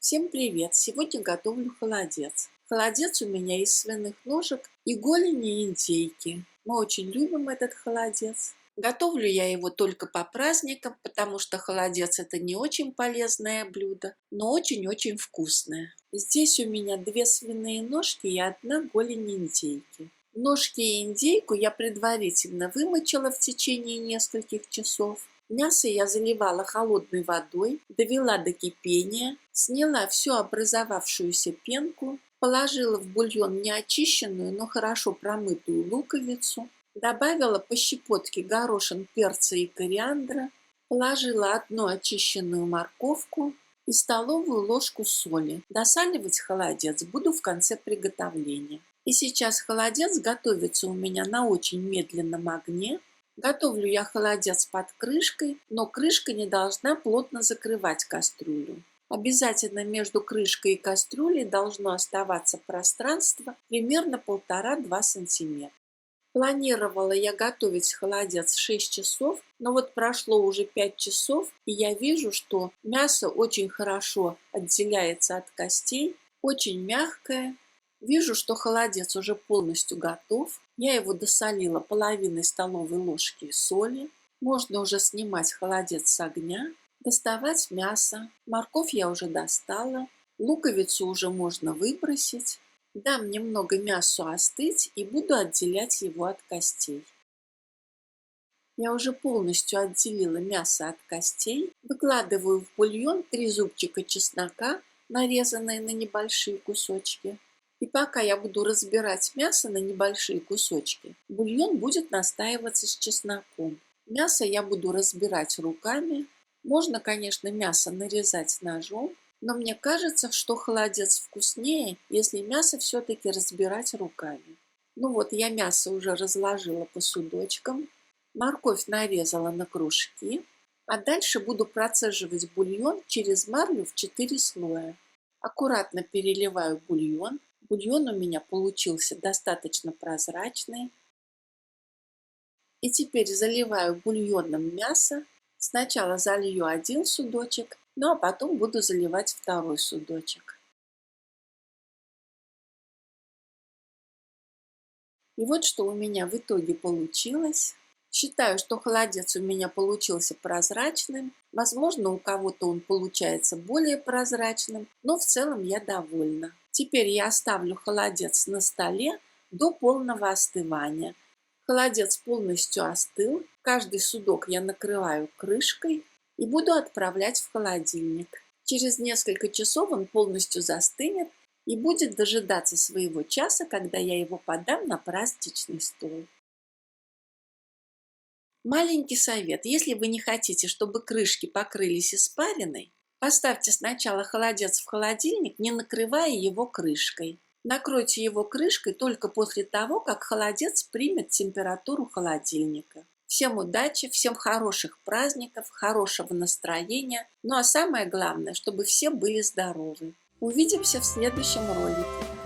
Всем привет! Сегодня готовлю холодец. Холодец у меня из свиных ножек и голени индейки. Мы очень любим этот холодец. Готовлю я его только по праздникам, потому что холодец это не очень полезное блюдо, но очень-очень вкусное. Здесь у меня 2 свиные ножки и 1 голень индейки. Ножки и индейку я предварительно вымочила в течение нескольких часов. Мясо я заливала холодной водой, довела до кипения, сняла всю образовавшуюся пенку, положила в бульон неочищенную, но хорошо промытую луковицу, добавила по щепотке горошин перца и кориандра, положила 1 очищенную морковку и столовую ложку соли. Досаливать холодец буду в конце приготовления. И сейчас холодец готовится у меня на очень медленном огне. Готовлю я холодец под крышкой, но крышка не должна плотно закрывать кастрюлю. Обязательно между крышкой и кастрюлей должно оставаться пространство примерно 1,5–2 см. Планировала я готовить холодец 6 часов, но вот прошло уже 5 часов, и я вижу, что мясо очень хорошо отделяется от костей, очень мягкое. Вижу, что холодец уже полностью готов. Я его досолила половиной столовой ложки соли. Можно уже снимать холодец с огня, доставать мясо. Морковь я уже достала. Луковицу уже можно выбросить. Дам немного мясу остыть и буду отделять его от костей. Я уже полностью отделила мясо от костей. Выкладываю в бульон 3 зубчика чеснока, нарезанные на небольшие кусочки. И пока я буду разбирать мясо на небольшие кусочки, бульон будет настаиваться с чесноком. Мясо я буду разбирать руками. Можно, конечно, мясо нарезать ножом, но мне кажется, что холодец вкуснее, если мясо все-таки разбирать руками. Ну вот, я мясо уже разложила по судочкам, морковь нарезала на кружки, а дальше буду процеживать бульон через марлю в 4 слоя. Аккуратно переливаю бульон. Бульон у меня получился достаточно прозрачный. И теперь заливаю бульоном мясо. Сначала залью 1 судочек, ну а потом буду заливать 2 судочек. И вот что у меня в итоге получилось. Считаю, что холодец у меня получился прозрачным. Возможно, у кого-то он получается более прозрачным, но в целом я довольна. Теперь я оставлю холодец на столе до полного остывания. Холодец полностью остыл. Каждый судок я накрываю крышкой и буду отправлять в холодильник. Через несколько часов он полностью застынет и будет дожидаться своего часа, когда я его подам на праздничный стол. Маленький совет. Если вы не хотите, чтобы крышки покрылись испариной, поставьте сначала холодец в холодильник, не накрывая его крышкой. Накройте его крышкой только после того, как холодец примет температуру холодильника. Всем удачи, всем хороших праздников, хорошего настроения. Ну а самое главное, чтобы все были здоровы. Увидимся в следующем ролике.